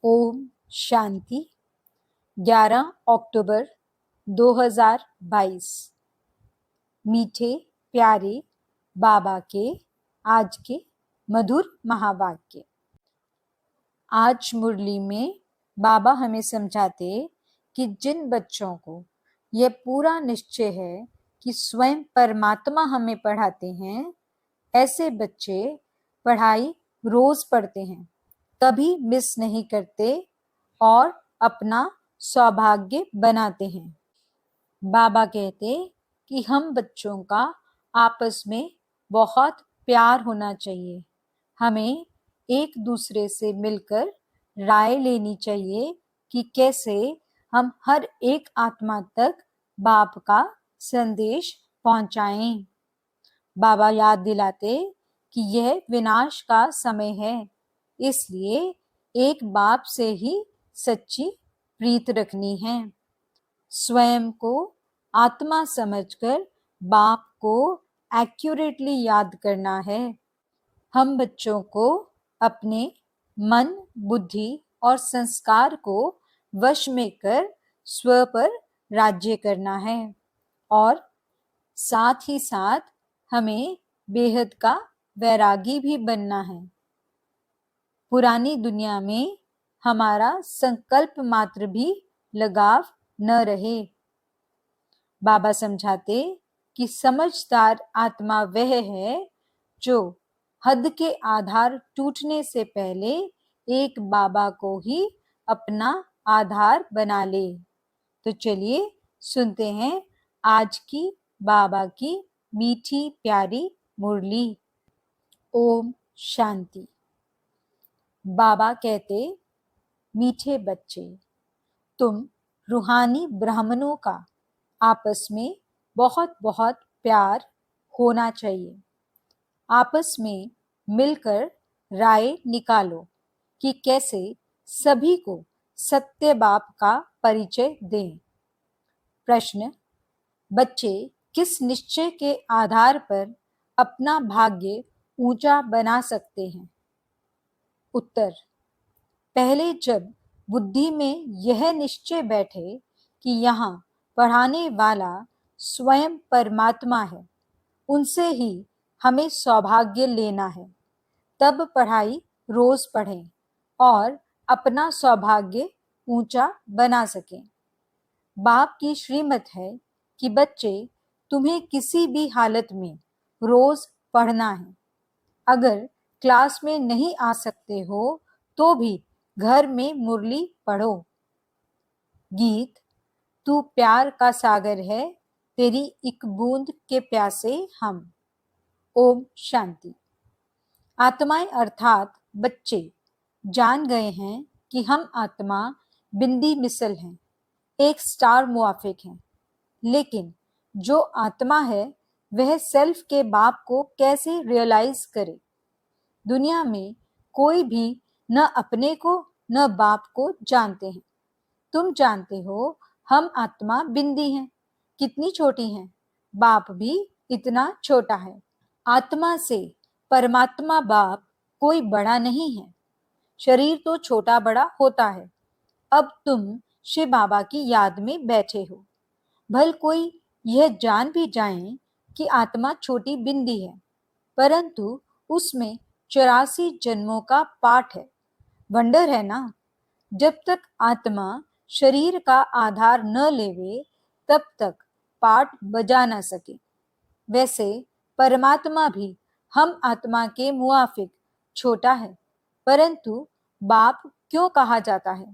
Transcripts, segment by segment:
ओम शांति। 11 अक्टूबर 2022। मीठे प्यारे बाबा के आज के मधुर महावाक्य। आज मुरली में बाबा हमें समझाते कि जिन बच्चों को यह पूरा निश्चय है कि स्वयं परमात्मा हमें पढ़ाते हैं, ऐसे बच्चे पढ़ाई रोज पढ़ते हैं, कभी मिस नहीं करते और अपना सौभाग्य बनाते हैं। बाबा कहते कि हम बच्चों का आपस में बहुत प्यार होना चाहिए। हमें एक दूसरे से मिलकर राय लेनी चाहिए कि कैसे हम हर एक आत्मा तक बाप का संदेश पहुंचाएं। बाबा याद दिलाते कि यह विनाश का समय है, इसलिए एक बाप से ही सच्ची प्रीत रखनी है। स्वयं को आत्मा समझकर बाप को एक्यूरेटली याद करना है। हम बच्चों को अपने मन, बुद्धि और संस्कार को वश में कर स्व पर राज्य करना है और साथ ही साथ हमें बेहद का वैरागी भी बनना है। पुरानी दुनिया में हमारा संकल्प मात्र भी लगाव न रहे। बाबा समझाते कि समझदार आत्मा वह है जो हद के आधार टूटने से पहले एक बाबा को ही अपना आधार बना ले। तो चलिए सुनते हैं आज की बाबा की मीठी प्यारी मुरली। ओम शांति। बाबा कहते, मीठे बच्चे, तुम रूहानी ब्राह्मणों का आपस में बहुत बहुत प्यार होना चाहिए। आपस में मिलकर राय निकालो कि कैसे सभी को सत्य बाप का परिचय दें। प्रश्न: बच्चे किस निश्चय के आधार पर अपना भाग्य ऊंचा बना सकते हैं? उत्तर: पहले जब बुद्धि में यह निश्चय बैठे कि यहाँ पढ़ाने वाला स्वयं परमात्मा है, उनसे ही हमें सौभाग्य लेना है, तब पढ़ाई रोज पढ़ें और अपना सौभाग्य ऊंचा बना सकें। बाप की श्रीमत है कि बच्चे, तुम्हें किसी भी हालत में रोज पढ़ना है। अगर क्लास में नहीं आ सकते हो तो भी घर में मुरली पढ़ो। गीत: तू प्यार का सागर है, तेरी एक बूंद के प्यासे हम। ओम शांति। आत्माएं अर्थात बच्चे जान गए हैं कि हम आत्मा बिंदी मिसल हैं, एक स्टार मुआफिक हैं, लेकिन जो आत्मा है वह सेल्फ के बाप को कैसे रियलाइज करे? दुनिया में कोई भी न अपने को न बाप को जानते हैं। तुम जानते हो हम आत्मा बिंदी हैं, कितनी छोटी हैं, बाप भी इतना छोटा है। आत्मा से परमात्मा बाप कोई बड़ा नहीं है। शरीर तो छोटा बड़ा होता है। अब तुम शिव बाबा की याद में बैठे हो। भल कोई यह जान भी जाए कि आत्मा छोटी बिंदी है, परंतु उसमें 84 जन्मों का पाठ है। वंडर है ना? जब तक आत्मा शरीर का आधार न लेवे तब तक पाठ बजा न सके। वैसे परमात्मा भी हम आत्मा के मुआफिक छोटा है, परंतु बाप क्यों कहा जाता है?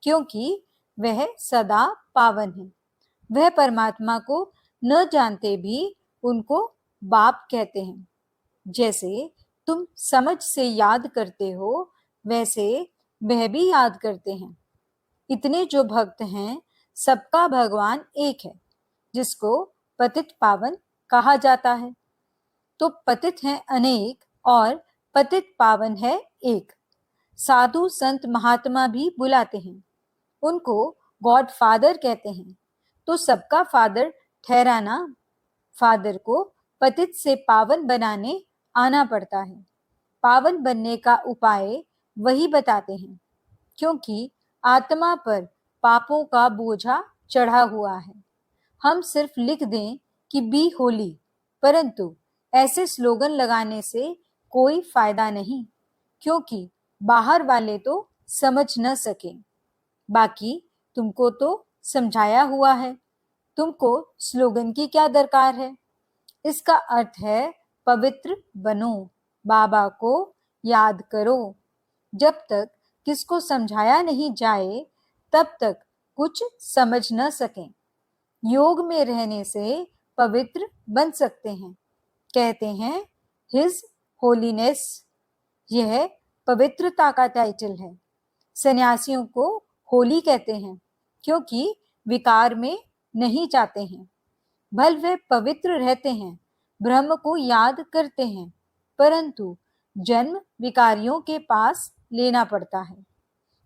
क्योंकि वह सदा पावन है। वह परमात्मा को न जानते भी उनको बाप कहते हैं। जैसे तुम समझ से याद करते हो, वैसे वह भी याद करते हैं। इतने जो भक्त हैं, सबका भगवान एक है, जिसको पतित पावन कहा जाता है। तो पतित हैं अनेक और पतित पावन है एक। साधु संत महात्मा भी बुलाते हैं, उनको गॉड फादर कहते हैं। तो सबका फादर ठहरा ना। फादर को पतित से पावन बनाने आना पड़ता है। पावन बनने का उपाय वही बताते हैं। क्योंकि आत्मा पर पापों का बोझा चढ़ा हुआ है। हम सिर्फ लिख दें कि बी होली, परंतु ऐसे स्लोगन लगाने से कोई फायदा नहीं, क्योंकि बाहर वाले तो समझ न सके। बाकी तुमको तो समझाया हुआ है, तुमको स्लोगन की क्या दरकार है। इसका अर्थ है पवित्र बनो, बाबा को याद करो। जब तक किसको समझाया नहीं जाए तब तक कुछ समझ न सकें। योग में रहने से पवित्र बन सकते हैं। कहते हैं हिज होलीनेस, यह पवित्रता का टाइटल है। सन्यासियों को होली कहते हैं क्योंकि विकार में नहीं जाते हैं। भल वे पवित्र रहते हैं, ब्रह्म को याद करते हैं, परंतु जन्म विकारियों के पास लेना पड़ता है।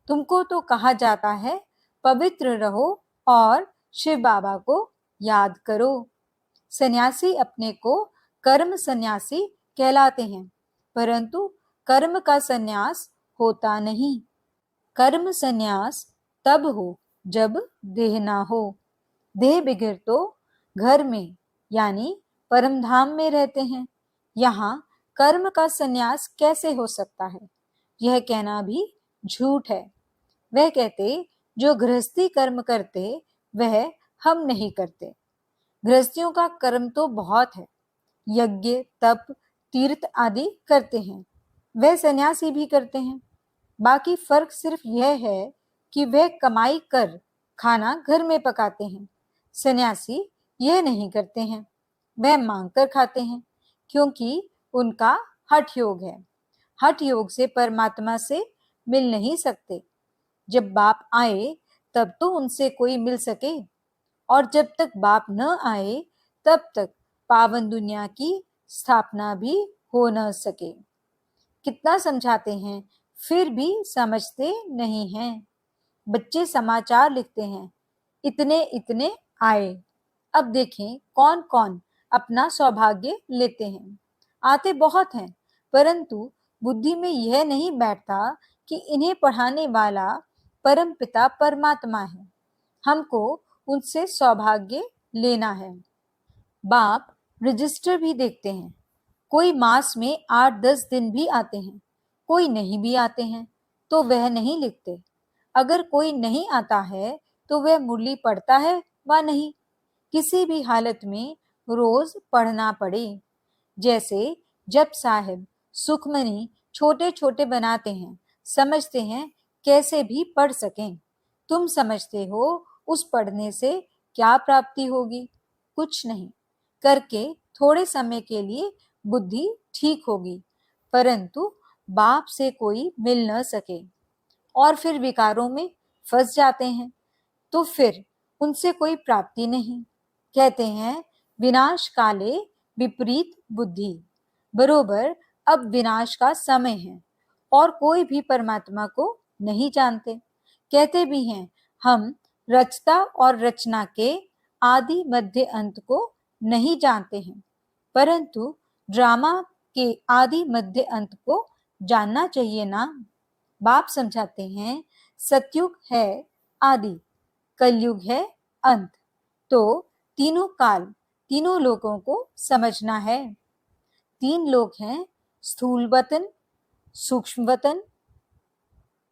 तुमको तो कहा जाता है पवित्र रहो और शिव बाबा को याद करो। सन्यासी अपने को कर्म सन्यासी कहलाते हैं, परंतु कर्म का सन्यास होता नहीं। कर्म सन्यास तब हो जब देह ना हो। देह बिगड़ तो घर में यानी परमधाम में रहते हैं। यहाँ कर्म का सन्यास कैसे हो सकता है? यह कहना भी झूठ है। वह कहते जो गृहस्थी कर्म करते वह हम नहीं करते। गृहस्थियों का कर्म तो बहुत है, यज्ञ तप तीर्थ आदि करते हैं, वह सन्यासी भी करते हैं। बाकी फर्क सिर्फ यह है कि वह कमाई कर खाना घर में पकाते हैं, सन्यासी यह नहीं करते हैं। वह मांग कर खाते हैं क्योंकि उनका हठ योग है। हठ योग से परमात्मा से मिल नहीं सकते। जब बाप आए तब तो उनसे कोई मिल सके, और जब तक बाप न आए तब तक पावन दुनिया की स्थापना भी हो न सके। कितना समझाते हैं फिर भी समझते नहीं हैं। बच्चे समाचार लिखते हैं, इतने इतने आए। अब देखें कौन कौन अपना सौभाग्य लेते हैं। आते बहुत हैं, परंतु बुद्धि में यह नहीं बैठता कि इन्हें पढ़ाने वाला परम पिता परमात्मा है। हमको उनसे सौभाग्य लेना है। बाप रजिस्टर भी देखते हैं। कोई मास में 8-10 दिन भी आते हैं, कोई नहीं भी आते हैं तो वह नहीं लिखते। अगर कोई नहीं आता है तो वह मुरली पढ़ता है व नहीं। किसी भी हालत में रोज पढ़ना पड़े। जैसे जब साहिब सुखमनी छोटे छोटे बनाते हैं, समझते हैं कैसे भी पढ़ सकें। तुम समझते हो उस पढ़ने से क्या प्राप्ति होगी? कुछ नहीं। करके थोड़े समय के लिए बुद्धि ठीक होगी, परंतु बाप से कोई मिल न सके और फिर विकारों में फंस जाते हैं, तो फिर उनसे कोई प्राप्ति नहीं। कहते हैं विनाश काले विपरीत बुद्धि। बरोबर अब विनाश का समय है और कोई भी परमात्मा को नहीं जानते। कहते भी हैं हम रचता और रचना के आदि मध्य अंत को नहीं जानते हैं, परंतु ड्रामा के आदि मध्य अंत को जानना चाहिए ना। बाप समझाते हैं सतयुग है आदि, कलयुग है अंत। तो तीनों काल, तीनों लोगों को समझना है। 3 लोग हैं, स्थूल वतन, सूक्ष्म वतन।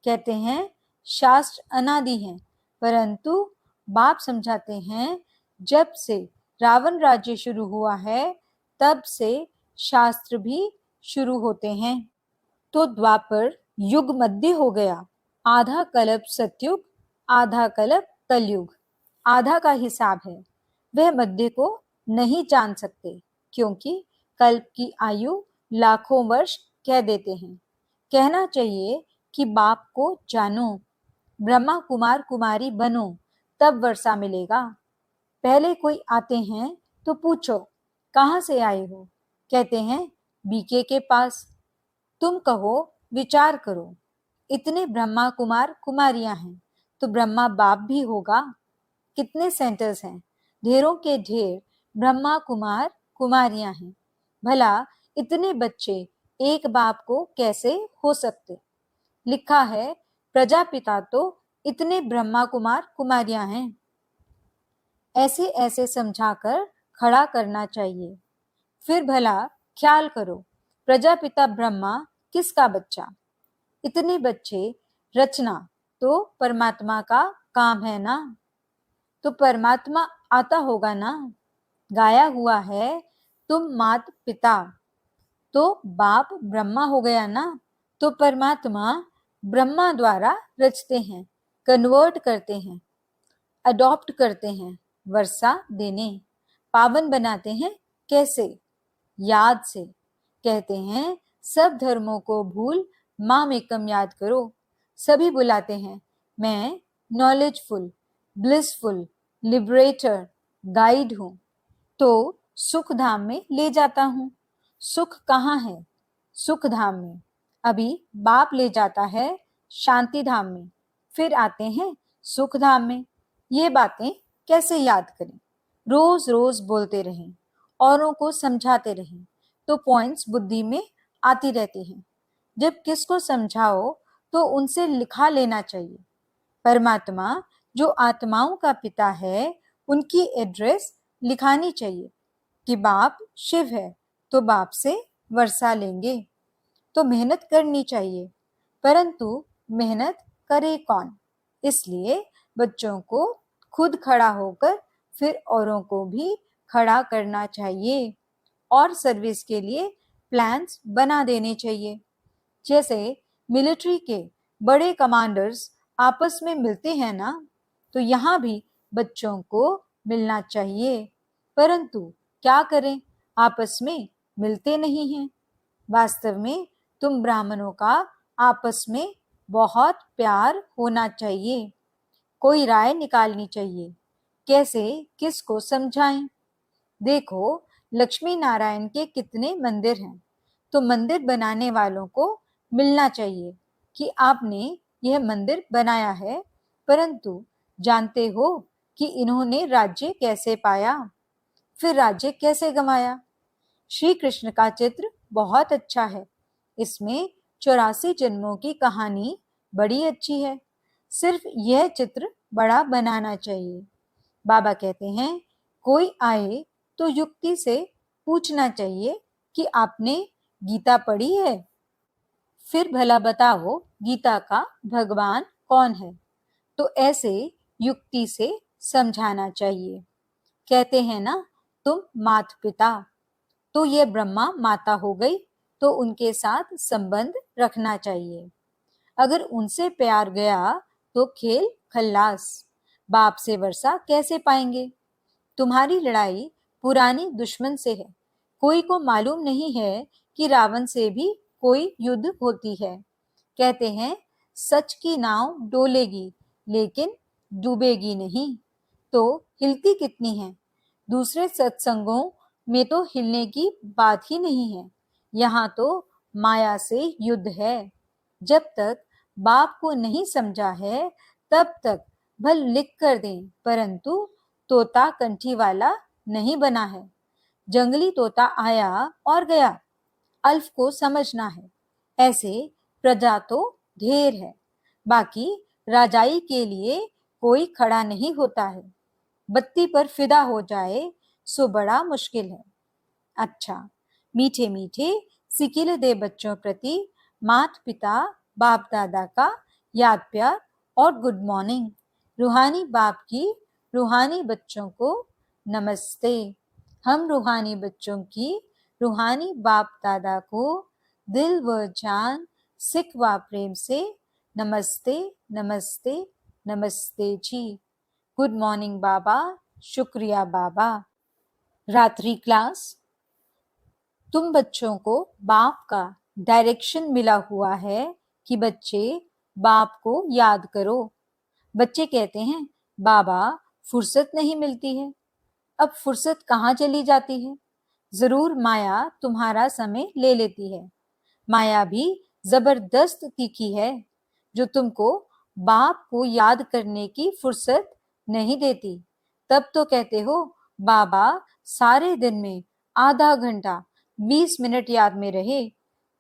कहते हैं शास्त्र अनादि हैं, परंतु बाप समझाते हैं जब से रावण राज्य शुरू हुआ है तब से शास्त्र भी शुरू होते हैं। तो द्वापर युग मध्य हो गया। आधा कल्प सतयुग, आधा कल्प कलयुग। आधा का हिसाब है, वह मध्य को नहीं जान सकते क्योंकि कल्प की आयु लाखों वर्ष कह देते हैं। कहना चाहिए कि बाप को जानो, ब्रह्मा कुमार कुमारी बनो, तब वर्षा मिलेगा। पहले कोई आते हैं तो पूछो कहाँ से आए हो? कहते हैं बीके के पास। तुम कहो विचार करो, इतने ब्रह्मा कुमार कुमारियां हैं तो ब्रह्मा बाप भी होगा। कितने सेंटर्स हैं, ढेरों के ढेर ब्रह्मा कुमार कुमारियां हैं। भला इतने बच्चे एक बाप को कैसे हो सकते? लिखा है प्रजापिता तो इतने ब्रह्मा कुमार कुमारियां हैं। ऐसे ऐसे समझाकर खड़ा करना चाहिए। फिर भला ख्याल करो, प्रजापिता ब्रह्मा किसका बच्चा? इतने बच्चे रचना तो परमात्मा का काम है ना। तो परमात्मा आता होगा ना। गाया हुआ है, तुम मात पिता, तो बाप ब्रह्मा हो गया ना। तो परमात्मा ब्रह्मा द्वारा रचते हैं, कन्वर्ट करते हैं, अडॉप्ट करते हैं, वर्षा देने, पावन बनाते हैं। कैसे? याद से। कहते हैं सब धर्मों को भूल माम एकम याद करो। सभी बुलाते हैं, मैं नॉलेजफुल, ब्लिसफुल, लिबरेटर, गाइड हूं, तो सुख धाम में ले जाता हूं। सुख कहाँ है? सुख धाम में। अभी बाप ले जाता है शांति धाम में, फिर आते हैं सुख धाम में। ये बातें कैसे याद करें? रोज रोज बोलते रहें, औरों को समझाते रहें, तो पॉइंट्स बुद्धि में आती रहती हैं। जब किसको समझाओ तो उनसे लिखा लेना चाहिए। परमात्मा जो आत्माओं का पिता है, उनकी एड्रेस लिखानी चाहिए कि बाप शिव है तो बाप से वर्षा लेंगे। तो मेहनत करनी चाहिए, परंतु मेहनत करे कौन? इसलिए बच्चों को खुद खड़ा होकर फिर औरों को भी खड़ा करना चाहिए और सर्विस के लिए प्लान्स बना देने चाहिए। जैसे मिलिट्री के बड़े कमांडर्स आपस में मिलते हैं ना, तो यहाँ भी बच्चों को मिलना चाहिए। परंतु क्या करें, आपस में मिलते नहीं हैं। वास्तव में तुम ब्राह्मणों का आपस में बहुत प्यार होना चाहिए। कोई राय निकालनी चाहिए, कैसे किसको समझाएं। देखो, लक्ष्मी नारायण के कितने मंदिर हैं, तो मंदिर बनाने वालों को मिलना चाहिए कि आपने यह मंदिर बनाया है, परंतु जानते हो कि इन्होंने राज्य कैसे पाया, फिर राज्य कैसे गंवाया। श्री कृष्ण का चित्र बहुत अच्छा है, इसमें 84 जन्मों की कहानी बड़ी अच्छी है। सिर्फ यह चित्र बड़ा बनाना चाहिए। बाबा कहते हैं, कोई आए तो युक्ति से पूछना चाहिए कि आपने गीता पढ़ी है? फिर भला बताओ गीता का भगवान कौन है? तो ऐसे युक्ति से समझाना चाहिए। कहते हैं ना, तुम मात पिता, तो ये ब्रह्मा माता हो गई, तो उनके साथ संबंध रखना चाहिए। अगर उनसे प्यार गया तो खेल खल्लास। बाप से वर्षा कैसे पाएंगे? तुम्हारी लड़ाई पुरानी दुश्मन से है। कोई को मालूम नहीं है कि रावण से भी कोई युद्ध होती है। कहते हैं सच की नाव डोलेगी लेकिन डूबेगी नहीं, तो हिलती कितनी है। दूसरे सत्संगों में तो हिलने की बात ही नहीं है। यहाँ तो माया से युद्ध है। जब तक बाप को नहीं समझा है तब तक भल लिख कर दें, परंतु तोता कंठी वाला नहीं बना है। जंगली तोता आया और गया, अल्फ को समझना है। ऐसे प्रजा तो ढेर है, बाकी राजाई के लिए कोई खड़ा नहीं होता है। बत्ती पर फिदा हो जाए सो बड़ा मुश्किल है। अच्छा, मीठे मीठे सिकिल दे बच्चों प्रति मात पिता बाप दादा का याद प्यार और गुड मॉर्निंग। रूहानी बाप की रूहानी बच्चों को नमस्ते। हम रूहानी बच्चों की रूहानी बाप दादा को दिल व जान सिक व प्रेम से नमस्ते नमस्ते नमस्ते जी। गुड मॉर्निंग बाबा, शुक्रिया बाबा। रात्रि क्लास। तुम बच्चों को बाप का डायरेक्शन मिला हुआ है कि बच्चे बाप को याद करो। बच्चे कहते हैं बाबा फुर्सत नहीं मिलती है। अब फुर्सत कहाँ चली जाती है? जरूर माया तुम्हारा समय ले लेती है। माया भी जबरदस्त तीखी है, जो तुमको बाप को याद करने की फुर्सत नहीं देती। तब तो कहते हो बाबा सारे दिन में आधा घंटा 20 मिनट याद में रहे।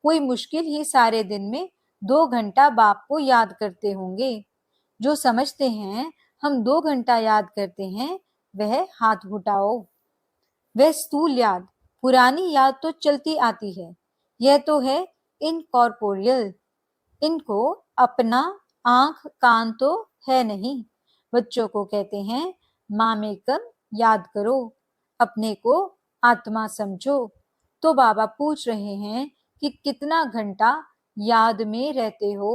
कोई मुश्किल ही सारे दिन में 2 घंटा बाप को याद करते होंगे। जो समझते हैं हम 2 घंटा याद करते हैं, वह हाथ उठाओ। वह स्थूल याद, पुरानी याद तो चलती आती है, यह तो है इनकॉर्पोरियल। इनको अपना आंख कान तो है नहीं। बच्चों को कहते हैं मामेकम याद करो, अपने को आत्मा समझो। तो बाबा पूछ रहे हैं कि कितना घंटा याद में रहते हो।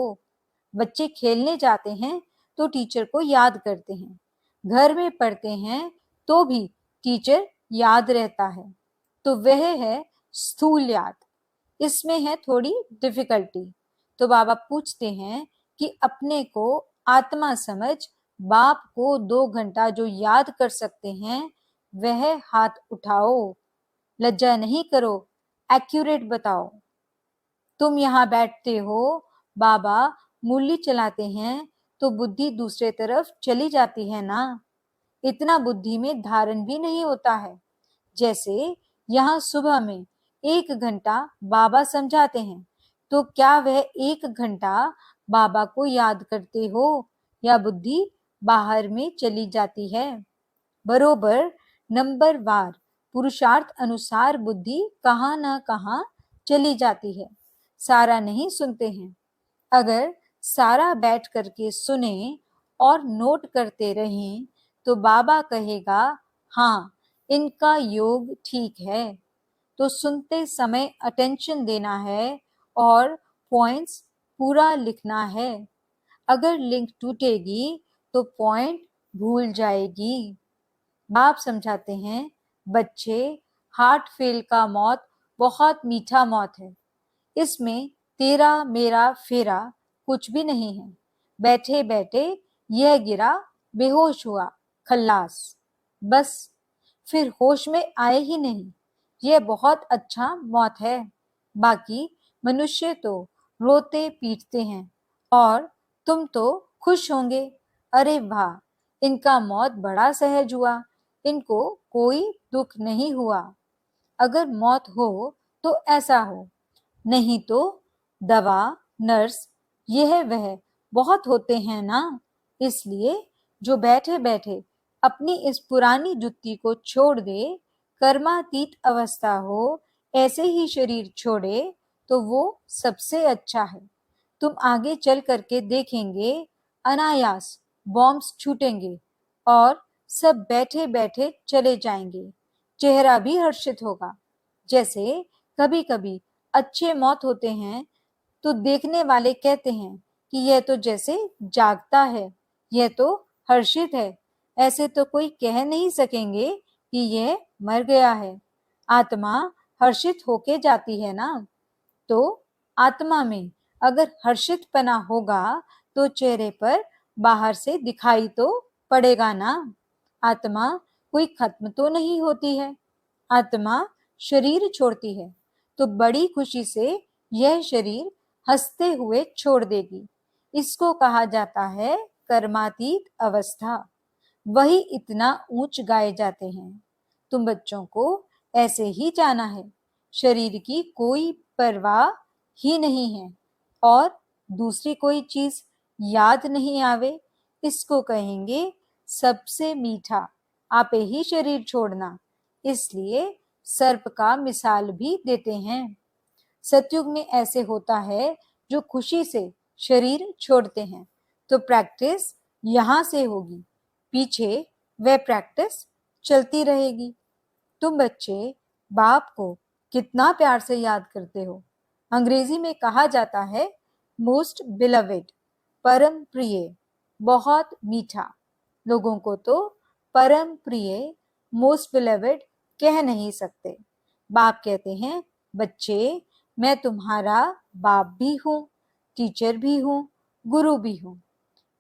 बच्चे खेलने जाते हैं तो टीचर को याद करते हैं, घर में पढ़ते हैं तो भी टीचर याद रहता है। तो वह है स्थूल याद। इसमें है थोड़ी डिफिकल्टी। तो बाबा पूछते हैं कि अपने को आत्मा समझ बाप को 2 घंटा जो याद कर सकते हैं, वह हाथ उठाओ। लज्जा नहीं करो, एक्यूरेट बताओ। तुम यहाँ बैठते हो, बाबा मूली चलाते हैं तो बुद्धि दूसरे तरफ चली जाती है ना। इतना बुद्धि में धारण भी नहीं होता है। जैसे यहाँ सुबह में 1 घंटा बाबा समझाते हैं, तो क्या वह 1 घंटा बाबा को याद करते हो या बुद्धि बाहर में चली जाती है? बरोबर नंबर वार पुरुषार्थ अनुसार बुद्धि कहाँ ना कहाँ चली जाती है। सारा नहीं सुनते हैं। अगर सारा बैठ करके सुने और नोट करते रहें तो बाबा कहेगा हाँ, इनका योग ठीक है। तो सुनते समय अटेंशन देना है और पॉइंट्स पूरा लिखना है। अगर लिंक टूटेगी तो पॉइंट भूल जाएगी। बाप समझाते हैं बच्चे, हार्ट फेल का मौत बहुत मीठा मौत है। इसमें तेरा मेरा फेरा कुछ भी नहीं है। बैठे बैठे यह गिरा, बेहोश हुआ, खल्लास, बस फिर होश में आए ही नहीं। यह बहुत अच्छा मौत है। बाकी मनुष्य तो रोते पीटते हैं और तुम तो खुश होंगे। अरे वाह, इनका मौत बड़ा सहज हुआ, इनको कोई दुख नहीं हुआ। अगर मौत हो तो ऐसा हो, नहीं तो दवा, नर्स, यह वह बहुत होते हैं ना। इसलिए जो बैठे बैठे अपनी इस पुरानी जुत्ती को छोड़ दे, कर्मातीत अवस्था हो, ऐसे ही शरीर छोड़े, तो वो सबसे अच्छा है। तुम आगे चल करके देखेंगे, अनायास बॉम्ब्स छूटेंगे और सब बैठे बैठे चले जाएंगे। चेहरा भी हर्षित होगा। जैसे कभी कभी अच्छे मौत होते हैं तो देखने वाले कहते हैं कि यह तो जैसे जागता है, यह तो हर्षित है। ऐसे तो कोई कह नहीं सकेंगे कि यह मर गया है। आत्मा हर्षित होके जाती है ना। तो आत्मा में अगर हर्षितपना होगा तो चेहरे पर बाहर से दिखाई तो पड़ेगा ना। आत्मा कोई खत्म तो नहीं होती है। आत्मा शरीर छोड़ती है तो बड़ी खुशी से यह शरीर हंसते हुए छोड़ देगी। इसको कहा जाता है कर्मातीत अवस्था। वही इतना ऊंच गाए जाते हैं। तुम बच्चों को ऐसे ही जाना है। शरीर की कोई परवाह ही नहीं है और दूसरी कोई चीज याद नहीं आवे, इसको कहेंगे सबसे मीठा आपे ही शरीर छोड़ना। इसलिए सर्प का मिसाल भी देते हैं। सतयुग में ऐसे होता है जो खुशी से शरीर छोड़ते हैं, तो प्रैक्टिस यहाँ से होगी, पीछे वह प्रैक्टिस चलती रहेगी। तुम बच्चे बाप को कितना प्यार से याद करते हो। अंग्रेजी में कहा जाता है मोस्ट बिलवेड, परम प्रिय, बहुत मीठा। लोगों को तो परम प्रिय, मोस्ट बिलवेड कह नहीं सकते। बाप कहते हैं बच्चे, मैं तुम्हारा बाप भी हूँ, टीचर भी हूँ, गुरु भी हूँ।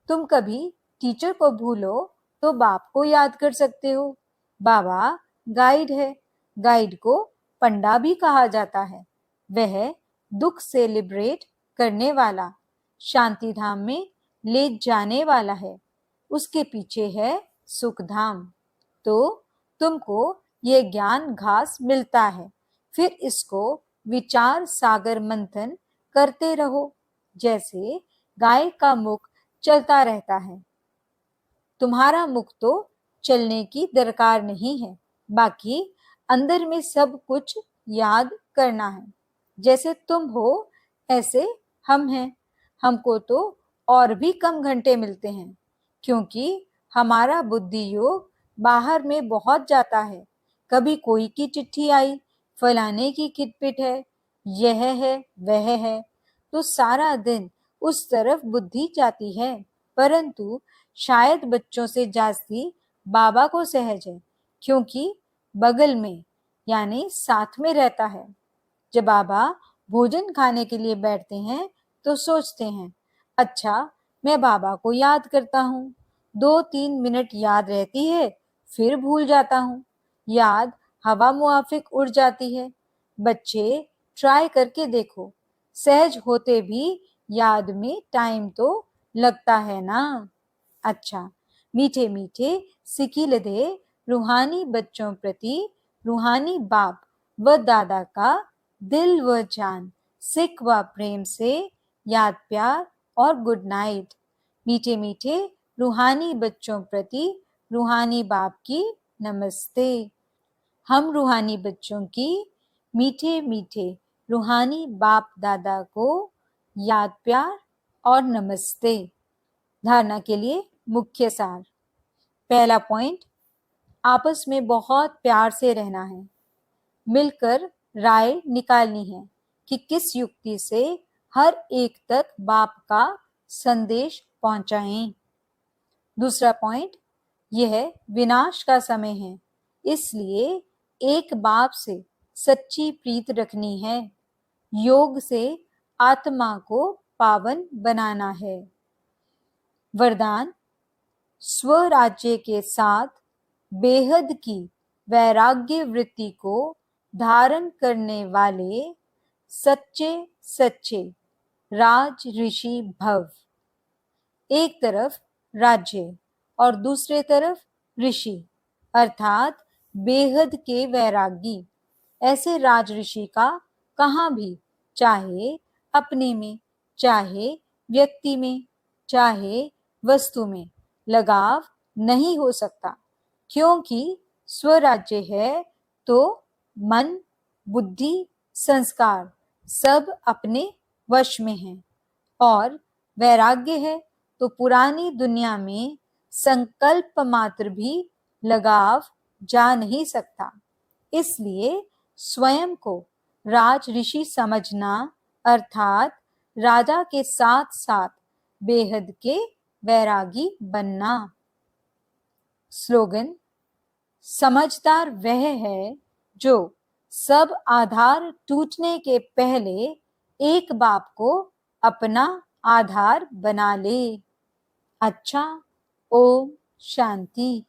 तुम कभी टीचर को भूलो तो बाप को याद कर सकते हो। बाबा गाइड है। गाइड को पंडा भी कहा जाता है। वह दुख से लिबरेट करने वाला, शांति धाम में ले जाने वाला है। उसके पीछे है सुख धाम। तो तुमको ये ज्ञान घास मिलता है, फिर इसको विचार सागर मंथन करते रहो। जैसे गाय का मुख चलता रहता है। तुम्हारा मुख तो चलने की दरकार नहीं है, बाकी अंदर में सब कुछ याद करना है। जैसे तुम हो ऐसे हम हैं। हमको तो और भी कम घंटे मिलते हैं, क्योंकि हमारा बुद्धि योग बाहर में बहुत जाता है। कभी कोई की चिट्ठी आई, फलाने की खिटपिट है, यह है वह है, तो सारा दिन उस तरफ बुद्धि जाती है। परंतु शायद बच्चों से जास्ती बाबा को सहज है, क्योंकि बगल में यानी साथ में रहता है। जब बाबा भोजन खाने के लिए बैठते हैं तो सोचते हैं, अच्छा मैं बाबा को याद करता हूँ। 2-3 मिनट याद रहती है, फिर भूल जाता हूँ। याद हवा मुआफिक उड़ जाती है। बच्चे ट्राई करके देखो, सहज होते भी याद में टाइम तो लगता है ना। अच्छा, मीठे मीठे सिकीलदे रूहानी बच्चों प्रति रूहानी बाप व दादा का दिल व जान, सिक व प्रेम से याद प्यार और गुड नाइट। मीठे मीठे रूहानी बच्चों प्रति रूहानी बाप की नमस्ते। हम रूहानी बच्चों की मीठे मीठे रूहानी बाप दादा को याद प्यार और नमस्ते। धारणा के लिए मुख्य सार। पहला पॉइंट, आपस में बहुत प्यार से रहना है। मिलकर राय निकालनी है कि किस युक्ति से हर एक तक बाप का संदेश पहुंचाएं। दूसरा पॉइंट, यह विनाश का समय है, इसलिए एक बाप से सच्ची प्रीत रखनी है। योग से आत्मा को पावन बनाना है। वरदान, स्वराज्य के साथ बेहद की वैराग्य वृत्ति को धारण करने वाले सच्चे सच्चे राज ऋषि भव। एक तरफ राज्य और दूसरे तरफ ऋषि, अर्थात बेहद के वैरागी। ऐसे राज ऋषि का कहाँ भी, चाहे अपने में, चाहे व्यक्ति में, चाहे वस्तु में, लगाव नहीं हो सकता, क्योंकि स्वराज्य है तो मन, बुद्धि, संस्कार सब अपने वश में हैं, और वैराग्य है तो पुरानी दुनिया में संकल्प मात्र भी लगाव जा नहीं सकता। इसलिए स्वयं को राज ऋषि समझना, अर्थात राजा के साथ साथ बेहद के वैरागी बनना। स्लोगन, समझदार वह है जो सब आधार टूटने के पहले एक बाप को अपना आधार बना ले। अच्छा, ओम शांति।